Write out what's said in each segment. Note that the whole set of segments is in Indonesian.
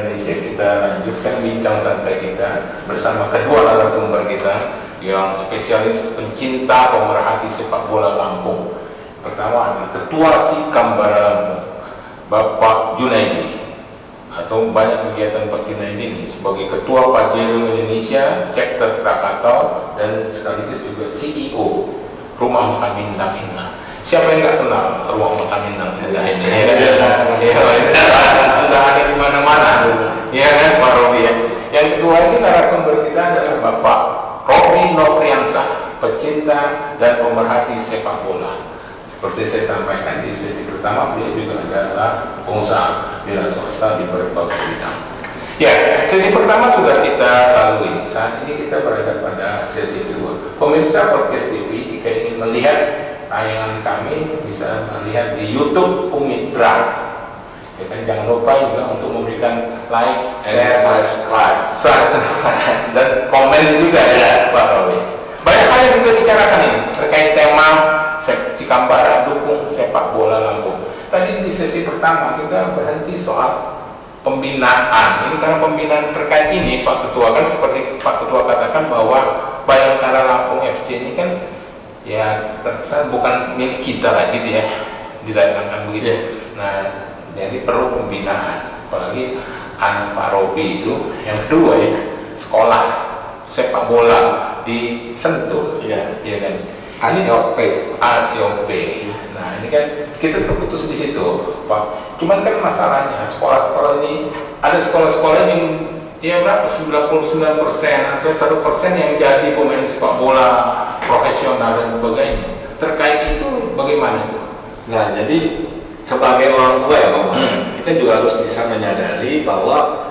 Indonesia. Kita lanjutkan bincang santai kita bersama kedua narasumber kita yang spesialis pencinta pemerhati sepak bola Lampung. Pertama adalah Ketua Sikambara Lampung, Bapak Junaidi, atau banyak kegiatan Pak Junaidi ini sebagai Ketua Pajero Indonesia Chapter Krakatau dan sekaligus juga CEO Rumah Makan Bintang Indah. Siapa yang nggak kenal Rumah Makan Bintang Indah ini? Sudah ada di mana-mana, ya kan Pak Robi ya. Yang kedua ini narasumber kita adalah Bapak Robi Nofriansah, pecinta dan pemerhati sepak bola. Seperti saya sampaikan di sesi pertama, beliau juga adalah pengusaha wira swasta di berbagai bidang. Ya, sesi pertama sudah kita lalui. Saat ini kita berada pada sesi kedua. Pemirsa Podcast TV, jika ingin melihat tayangan kami, bisa melihat di YouTube Umitra. Ya kan, jangan lupa juga untuk memberikan like, share, subscribe, dan komen juga ya Pak Robi. Banyak hal yang kita bicarakan ini terkait tema Sikambara dukung sepak bola Lampung. Tadi di sesi pertama kita berhenti soal pembinaan. Ini karena pembinaan terkait ini Pak Ketua, kan seperti Pak Ketua katakan bahwa Bayangkara Lampung FC ini kan ya terkesan bukan milik kita lah gitu ya, didatangkan begitu. Nah, jadi perlu pembinaan. Apalagi anak Pak Robi itu yang kedua ya, sekolah sepak bola di Sentul, ya kan. ACOP. Nah ini kan kita terputus di situ, Pak. Cuman kan masalahnya sekolah-sekolah ini ada sekolah-sekolah yang ya berapa 99% atau 1% yang jadi pemain sepak bola profesional dan sebagainya. Terkait itu bagaimana itu? Nah jadi sebagai orang tua ya Pak, kita juga harus bisa menyadari bahwa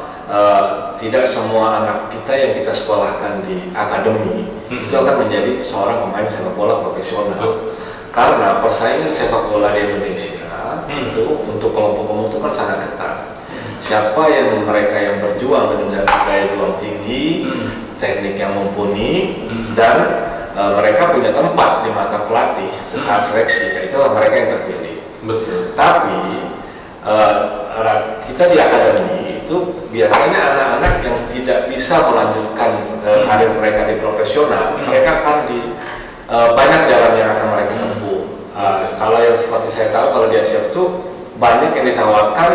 tidak semua anak kita yang kita sekolahkan di akademi itu akan menjadi seorang pemain sepak bola profesional. Karena persaingan sepak bola di Indonesia itu untuk kelompok umum itu kan sangat ketat. Siapa yang mereka yang berjuang dengan daya juang tinggi, teknik yang mumpuni, dan mereka punya tempat di mata pelatih saat seleksi, itulah mereka yang terpilih. Betul. Tapi kita di akademi itu biasanya anak-anak yang tidak bisa melanjutkan karir mereka di profesional, mereka akan di banyak jalan yang akan mereka tempuh. Kalau yang seperti saya tahu, kalau di Asia itu banyak yang ditawarkan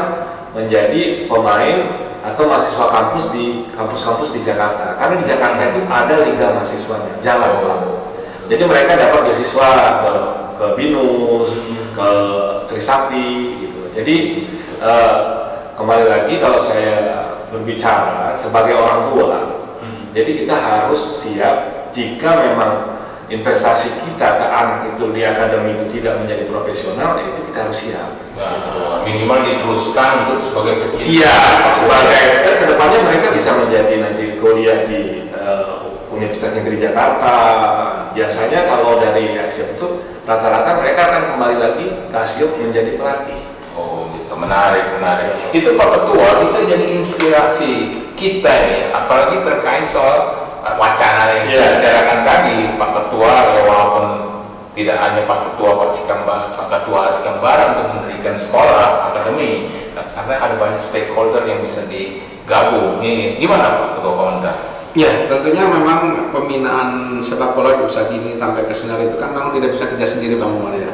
menjadi pemain atau mahasiswa kampus di kampus-kampus di Jakarta, karena di Jakarta itu ada liga mahasiswanya, jalan pulang. Jadi mereka dapat beasiswa ke BINUS, ke Trisakti gitu. Jadi kembali lagi kalau saya berbicara sebagai orang tua, jadi kita harus siap jika memang investasi kita ke anak itu di akademi itu tidak menjadi profesional, itu kita harus siap. Nah, minimal diteruskan untuk sebagai pecinta. Iya, sebagai kedepannya mereka bisa menjadi nanti kuliah di Universitas Negeri Jakarta. Biasanya kalau dari Asia itu rata-rata mereka akan kembali lagi ke Asia menjadi pelatih. Oh gitu, menarik. Itu Pak Ketua bisa jadi inspirasi kita nih, apalagi terkait soal wacana yang kita bicarakan tadi Pak Ketua, ya walaupun tidak hanya Pak Ketua Pak Ketua Sikambara untuk mendirikan sekolah akademi, karena ada banyak stakeholder yang bisa digabung. Ini gimana Pak Ketua komentar? Ya, tentunya memang pembinaan sepak bola di usia dini sampai ke senior itu kan memang tidak bisa kerja sendiri Bang Umar ya.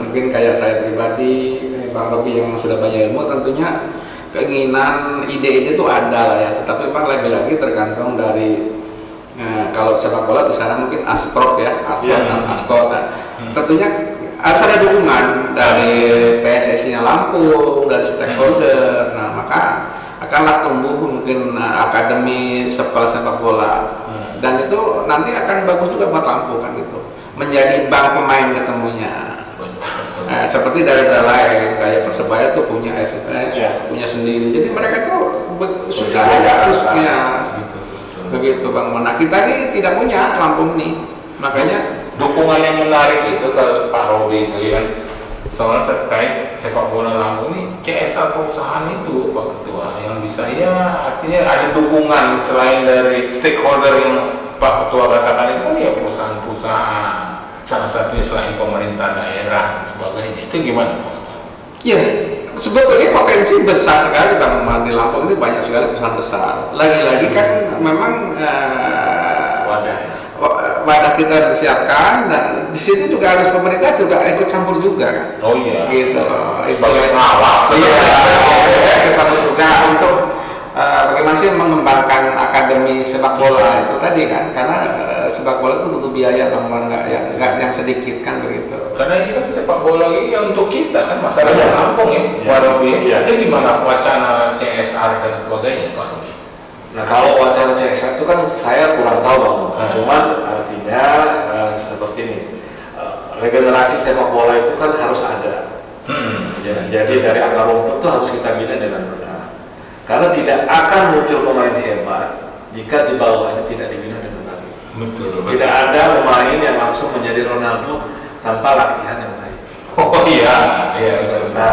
Mungkin kayak saya pribadi, Bang Robi yang sudah banyak ilmu, tentunya keinginan ide-ide itu ada lah ya. Tetapi Pak lagi-lagi tergantung dari kalau sepak bola di sana mungkin Asprop ya, Askot. Tentunya harus ada dukungan dari PSSI-nya Lampung, dari stakeholder. Nah, maka akanlah tumbuh mungkin akademi sekolah sepak bola, dan itu nanti akan bagus juga buat Lampung kan gitu, menjadi bank pemain ketemunya. Nah, seperti daerah lain kayak Persebaya tuh punya punya sendiri, jadi mereka tuh susah aja harusnya begitu Bang. Nah kita ini tidak punya Lampung nih, makanya dukungan yang menarik itu ke Pak Robi itu ya kan, soal terkait sepak bola Lampung ini CSR perusahaan itu Pak Ketua yang bisa ya, artinya ada dukungan selain dari stakeholder yang Pak Ketua katakan itu kan ya perusahaan-perusahaan, salah satunya selain pemerintah daerah dan sebagainya. Itu gimana Pak? Ya sebetulnya potensi besar sekali Bang Umar, di Lampung ini banyak sekali perusahaan besar. Lagi-lagi kan memang Wadah. wadah kita disiapkan, dan di situ juga harus pemerintah juga ikut campur juga kan. Oh iya. Gitu. Sebagai pengawas. Iya, ikut campur juga untuk bagaimana sih mengembangkan akademi sepak bola itu tadi kan, karena sepak bola itu butuh biaya Bang Umar, nggak yang sedikit kan begitu. Karena ini kan sepak bola ini ya untuk kita kan, masyarakat Lampung ya, Pak Robi. Iya. Jadi gimana wacana CSR dan sebagainya, Pak Robi? Nah, kalau wacana CSR itu kan saya kurang tahu Bang. Cuman artinya seperti ini, regenerasi sepak bola itu kan harus ada. Ya, jadi dari akar rumput itu harus kita bina dengan benar. Karena tidak akan muncul pemain hebat jika di bawahnya tidak dibina dengan baik. Betul. Tidak ada pemain yang langsung menjadi Ronaldo tanpa latihan yang baik. Oh iya, iya. Betul. Nah,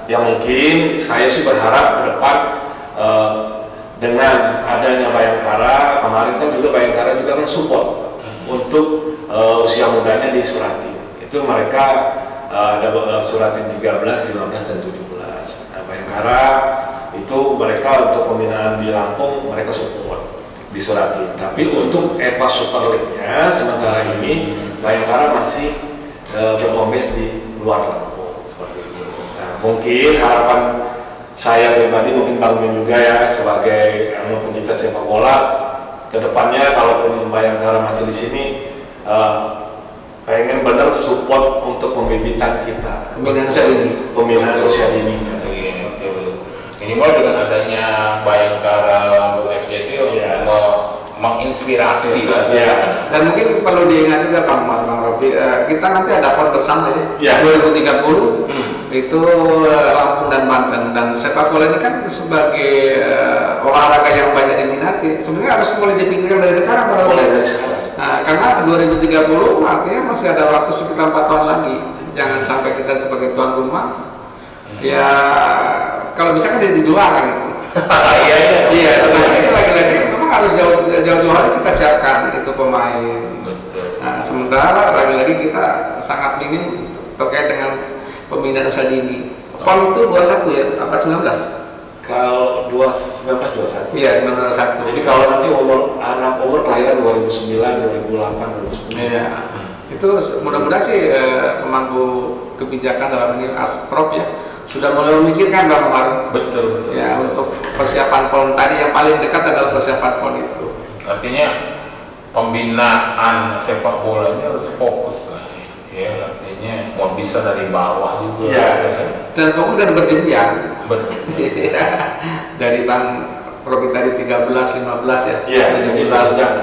yang mungkin saya sih berharap ke depan dengan adanya Bayangkara, kemarin kan juga Bayangkara juga kan support untuk usia mudanya di Suratin. Itu mereka ada Suratin 13, 15 dan 17. Nah, Bayangkara itu mereka untuk pembinaan di Lampung mereka support di Suratin. Tapi untuk EPAS Super League-nya sementara ini Bayangkara masih berkompes di luar Lampung seperti itu. Nah, mungkin harapan saya pribadi, mungkin Bang Bin juga ya sebagai pencinta sepak bola, kedepannya kalaupun Bayangkara masih di sini pengen benar support untuk pembibitan kita, pembinaan usia dini. Iya, betul. Minimal dengan adanya Bayangkara Lampung FC itu menginspirasi lah. Ya. Dan mungkin perlu diingat juga Bang Robi, kita nanti ada pon bersama ya, 2030 itu Lampung dan Banten, dan sepak bola ini kan sebagai olahraga yang banyak diminati, sebenarnya harus mulai dipikirkan dari sekarang Bang Robi. Mulai dari sekarang. Nah, karena 2030 artinya masih ada waktu sekitar 4 tahun lagi. Jangan sampai kita sebagai tuan rumah ya kalau bisa kan jadi juara gitu. Iya, tapi lagi-lagi memang harus jauh-jauh hari kita siapkan itu pemain. Nah, sementara lagi-lagi kita sangat minim terkait dengan pembinaan usia dini. PON itu 21 ya, apa 19? Kalau 1921. Iya, 1921. Jadi kalau nanti anak umur kelahiran 2009, 2008, 2010. Iya. Itu mudah-mudahan sih pemangku kebijakan dalam ini Asprop ya sudah mulai memikirkan Bang Umar. Betul. Ya, untuk persiapan PON tadi yang paling dekat adalah persiapan PON itu. Artinya pembinaan sepak bola ini harus fokus lah. Ya, artinya mau bisa dari bawah juga. Iya. Dan fokus dan berjenjang. Betul. Dari Bang Robi tadi 13, 15 ya. Iya, jadi 17. berjenjang.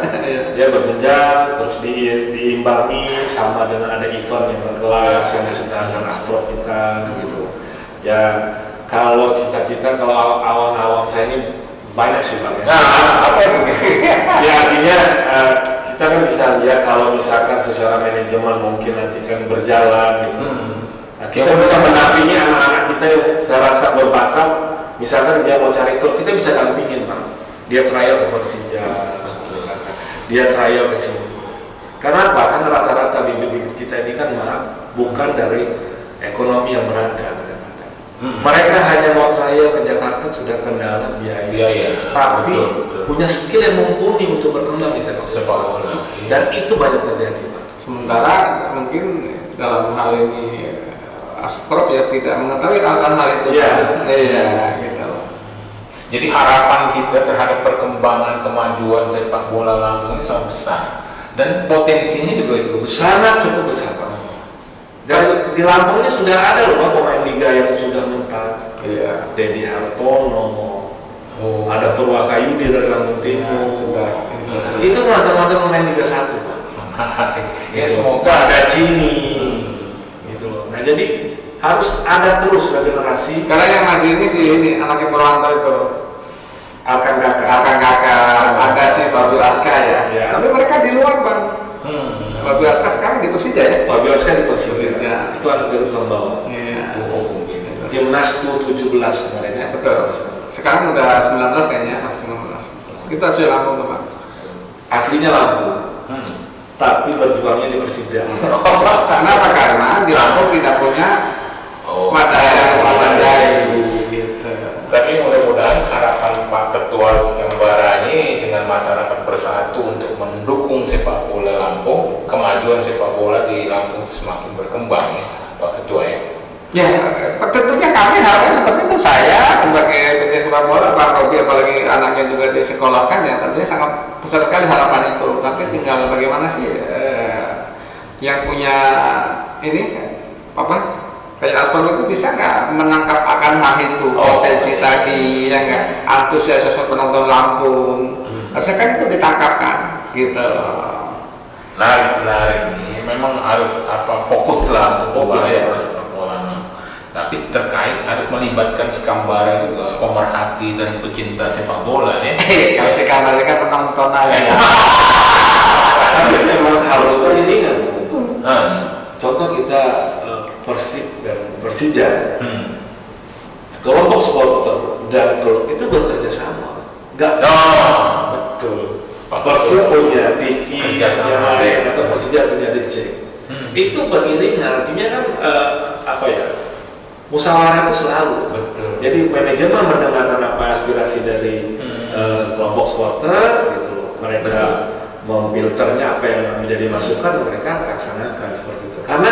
Dia berjenjang, terus diimbangi sama dengan ada event yang berkelas yang diselenggarakan Asprop kita gitu. Ya, kalau cita-cita, kalau awang-awang saya ini banyak sih Bang ya. Nah, apa itu? Ya artinya kita kan bisa lihat kalau misalkan secara manajemen mungkin nanti kan berjalan gitu. Nah, kita bisa mendampingi anak-anak kita yang saya rasa berbakat. Misalkan dia mau cari klub, kita bisa dampingin Bang. Dia trial ke Persija, misalkan. Dia trial ke sini. Karena bahkan rata-rata bibit-bibit kita ini kan bukan dari ekonomi yang berada kadang-kadang. Mereka hanya mau trial ke Jakarta sudah kendala biaya. Tapi betul. punya skill yang mumpuni untuk berkembang di sepak bola. Dan itu banyak terjadi Pak. Sementara mungkin dalam hal ini Asprop ya tidak mengetahui hal itu. Iya, gitu. Jadi harapan kita terhadap perkembangan kemajuan sepak bola Lampung ini sangat besar dan potensinya juga cukup besar. Sangat cukup besar Pak. Dan di Lampung ini sudah ada loh Pak pemain liga yang sudah mentas. Iya. Dedi Hartono, ada Purwakayudi dari Lampung Timur. Sudah. Itu mantan-mantan pemain Liga 1 Pak. Ya semoga ada Cini. Gitu loh. Nah jadi harus ada terus regenerasi. Sekarang yang masih ini sih ini anaknya Purwanto itu. Akan kakak. Ada si Fabio Aska ya. Ya. Tapi mereka di luar Bang. Fabio Aska sekarang di Persija ya. Fabio Aska di Persija. Ya. Itu anak dari tulang bawah. Iya. Timnas U17 kemarin ya. Betul. Sekarang udah 19 kayaknya, masih 19. Kita asli Lampung tuh Mas. Aslinya Lampung. Tapi berjuangnya di Persija. Kenapa? Karena di Lampung tidak punya wadah yang memadai gitu. Tapi mudah-mudahan harapan Pak semakin berkembang ya, Pak Ketua ya. Ya, tentunya kami harapnya seperti itu. Saya sebagai PT Sepak Bola, Pak Robi apalagi anaknya juga disekolahkan ya, tentunya sangat besar sekali harapan itu. Tapi tinggal bagaimana sih yang punya ini apa kayak Aspar itu bisa nggak menangkap akan hal itu potensi tadi yang nggak antusias penonton Lampung. Harusnya kan itu ditangkap kan, gitu. Menarik nih. Memang harus fokus lah untuk membahas sepak bola. Tapi terkait harus melibatkan Sikambara juga, pemerhati dan pecinta sepak bola ya. Kalau Sikambara kan penonton aja. Tapi memang harus beriringan. Contoh kita Persib dan Persija, kelompok supporter dan klub itu bekerja sama. Betul. Persib punya Vicky yang lain atau Persija punya DJ. Itu beriringan, artinya kan musyawarah itu selalu. Betul. Jadi manajemen mendengarkan apa aspirasi dari kelompok supporter gitu. Mereka memfilternya apa yang menjadi masukan, mereka laksanakan seperti itu. Karena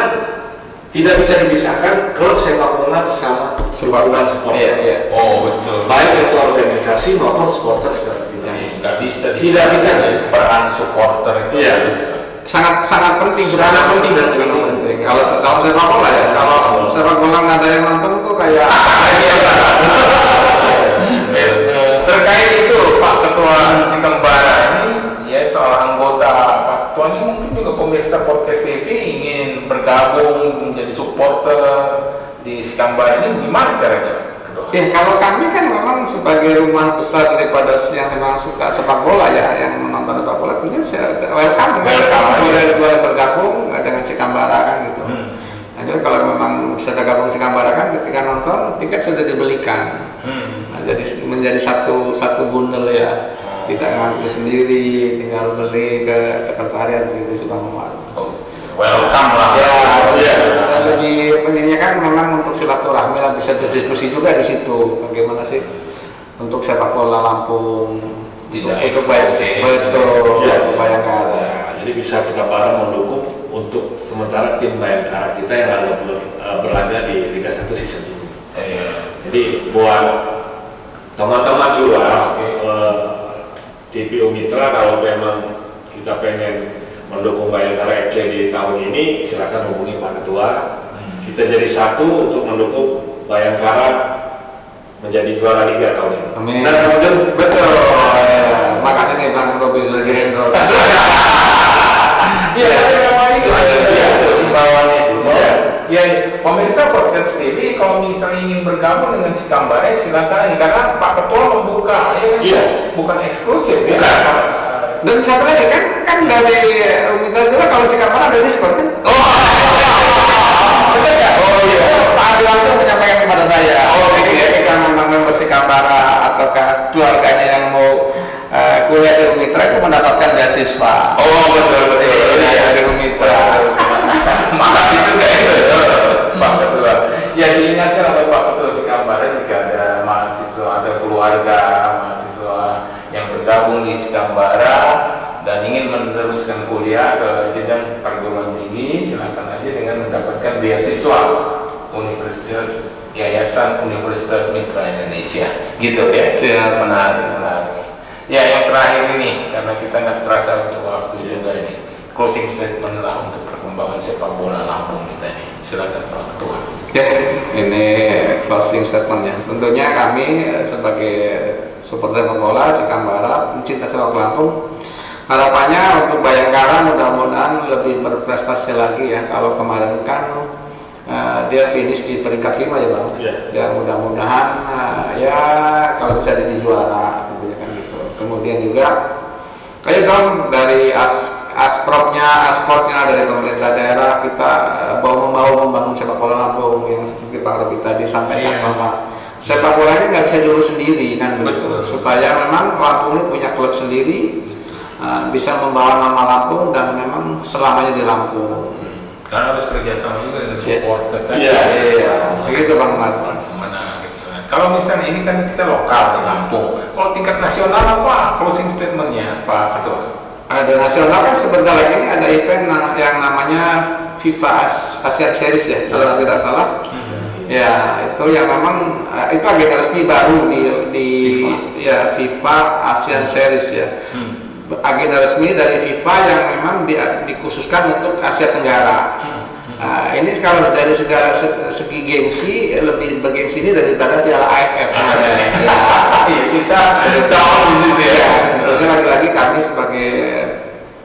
tidak bisa dipisahkan klub sepak bola sama hubungan supporter. Iya. Oh betul. Baik itu organisasi maupun supporter secara pribadi. Nggak bisa. Tidak bisa. Peran supporter itu Iya. Sangat penting. Sangat penting dan penting. Kalau sepak bola ya, kalau sepak bola nggak ada yang nonton tuh kayak. Terkait itu Pak Ketua Sikambara ini ya seorang anggota Pak Ketua ini mungkin juga pemirsa podcast TV ingin bergabung menjadi supporter di Sikambara ini gimana caranya Ketua? Ya kalau kami kan memang sebagai rumah besar daripada yang memang suka sepak bola ya, yang menonton sepak bola tentunya welcome boleh bergabung dengan Sikambara kan gitu. Jadi kalau memang sudah gabung Sikambara kan ketika nonton tiket sudah dibelikan. Nah, jadi menjadi satu bundel ya. Tidak ngantri sendiri, tinggal beli ke sekretariat gitu sudah memang. Welcome lah. Ya. Dan lebih pentingnya kan memang untuk silaturahmi lah, bisa berdiskusi juga di situ. Bagaimana sih untuk sepak bola Lampung tidak untuk eksklusif. Betul. Ya. Bayangkara. Jadi bisa kita bareng mendukung untuk sementara tim Bayangkara kita yang ada berlaga di Liga 1 season ini. Jadi buat teman-teman di luar, TPU Mitra kalau memang kita pengen mendukung Bayangkara FC di tahun ini, silakan hubungi Pak Ketua. Kita jadi satu untuk mendukung Bayangkara menjadi juara Liga tahun ini. Amin. Dan teman-teman Betul. Makasih nih Bang Robi sudah terus. Iya, memang itu ada imbauannya itu. Ya, pemirsa podcast TV kalau misalnya ingin bergabung dengan Sikambara silakan aja karena Pak Ketua membuka ya, bukan eksklusif ya. Dan satu lagi kan dari Mitra juga kalau Sikambara ada diskon kan? Betul nggak? Oh iya. Pak Adi langsung menyampaikan kepada saya. Jadi ketika memang member Sikambara ataukah keluarganya yang mau kuliah di Mitra itu mendapatkan beasiswa. Betul. Iya, dari Mitra. Makasih juga itu Pak Ketua. Ya diingatkan oleh Pak Ketua Sikambara jika ada mahasiswa, ada keluarga mahasiswa yang bergabung di Sikambara dan ingin meneruskan kuliah ke jenjang perguruan tinggi, silakan aja dengan mendapatkan beasiswa Universitas Yayasan Universitas Mitra Indonesia. Gitu ya. Siap. Menarik. Ya yang terakhir ini karena kita nggak terasa untuk waktu juga ini. Closing statement lah untuk perkembangan sepak bola Lampung kita ini. Silakan Pak Ketua. Ya, ini closing statementnya. Tentunya kami sebagai supporter sepak bola Sikambara, pencinta sepak bola Lampung, harapannya untuk Bayangkara mudah-mudahan lebih berprestasi lagi ya. Kalau kemarin kan dia finish di peringkat 5 ya Bang. Dan mudah-mudahan ya kalau bisa jadi juara gitu kan gitu. Kemudian juga kayak dong dari asportnya dari pemerintah daerah kita mau membangun sepak bola Lampung yang seperti Pak Robi tadi sampaikan bahwa sepak bolanya nggak bisa diurus sendiri kan begitu. Supaya memang Lampung ini punya klub sendiri bisa membawa nama Lampung dan memang selamanya di Lampung. Karena harus kerjasama juga dengan supporter tadi. Iya, begitu Bang Mat. Kalau misalnya ini kan kita lokal di Lampung, kalau tingkat nasional apa closing statementnya Pak Ketua? Ada nasional kan sebentar lagi ini ada event yang namanya FIFA Asian Series ya, kalau tidak salah. Ya, itu yang memang itu agenda resmi baru di ya FIFA Asian Series ya. Agenda resmi dari FIFA yang memang dikhususkan untuk Asia Tenggara. Nah, ini kalau dari segala segi gengsi lebih bergengsi ini daripada Piala AFF. Iya, kita tahu di situ ya. Tentunya lagi-lagi kami sebagai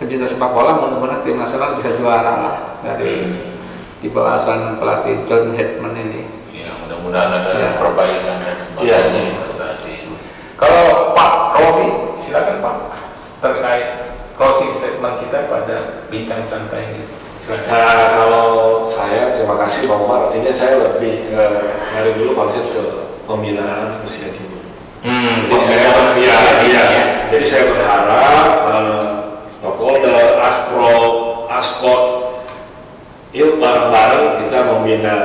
pencinta sepak bola mudah-mudahan tim nasional bisa juara lah dari di bawah asuhan pelatih John Hedman ini. Ya, mudah-mudahan ada perbaikan dan Iya. sebagainya prestasi. Kalau Pak Robi, silakan Pak terkait closing statement kita pada bincang santai ini. Silakan. Nah, kalau saya terima kasih Bang Umar, artinya saya lebih dari dulu konsep ke pembinaan usia dini. Jadi saya berharap stakeholder, Askot, yuk bareng-bareng kita membina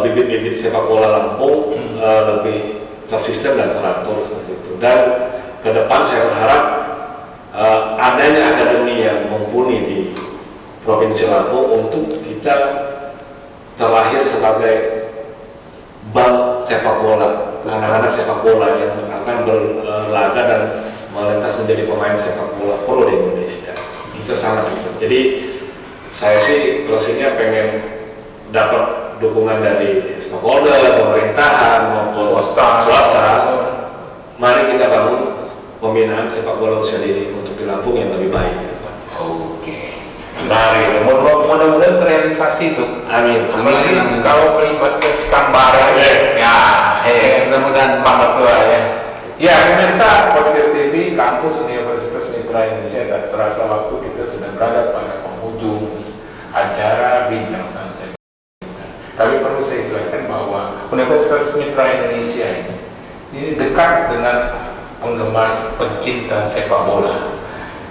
bibit-bibit sepak bola Lampung lebih tersistem dan teratur seperti itu. Dan ke depan saya berharap adanya akademi yang mumpuni di Provinsi Lampung untuk kita terlahir sebagai bank sepak bola, anak-anak sepak bola yang akan berlaga dan melintas menjadi pemain sepak bola pro di Indonesia. Itu sangat penting. Jadi saya sih closingnya pengen dapat dukungan dari stakeholder, pemerintahan maupun swasta. Mari kita bangun pembinaan sepak bola usia dini untuk di Lampung yang lebih baik. Oke. Menarik. Mudah-mudahan terrealisasi itu. Amin. Apalagi kalau melibatkan Skambara ya, mudah-mudahan Pak Ketua ya. Ya, pemirsa podcast TV Kampus Universitas Mitra Indonesia, tak terasa waktu kita sudah berada pada penghujung acara bincang santai. Tapi perlu saya jelaskan bahwa Universitas Mitra Indonesia ini dekat dengan penggemar pencinta sepak bola.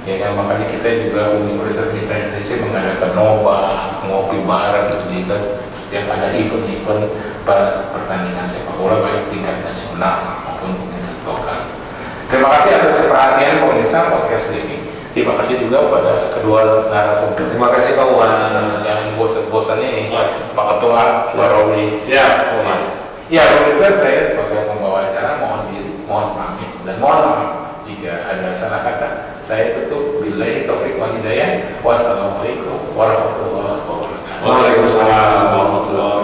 Ya kan, makanya kita juga Universitas Mitra Indonesia mengadakan ngopi bareng jika setiap ada event-event pertandingan sepak bola baik tingkat nasional maupun tingkat lokal. Terima kasih atas perhatian pemirsa podcast ini. Terima kasih juga pada kedua narasumber. Terima kasih Pak Umar. Yang bosan-bosannya nih Pak Ketua, Pak Robi. Siap, Umar. Ya pemirsa, saya sebagai pembawa acara mohon pamit dan mohon maaf jika ada salah kata. Saya tutup billahi taufiq wal hidayah. Wassalamualaikum warahmatullahi wabarakatuh. Waalaikumsalam warahmatullahi wabarakatuh.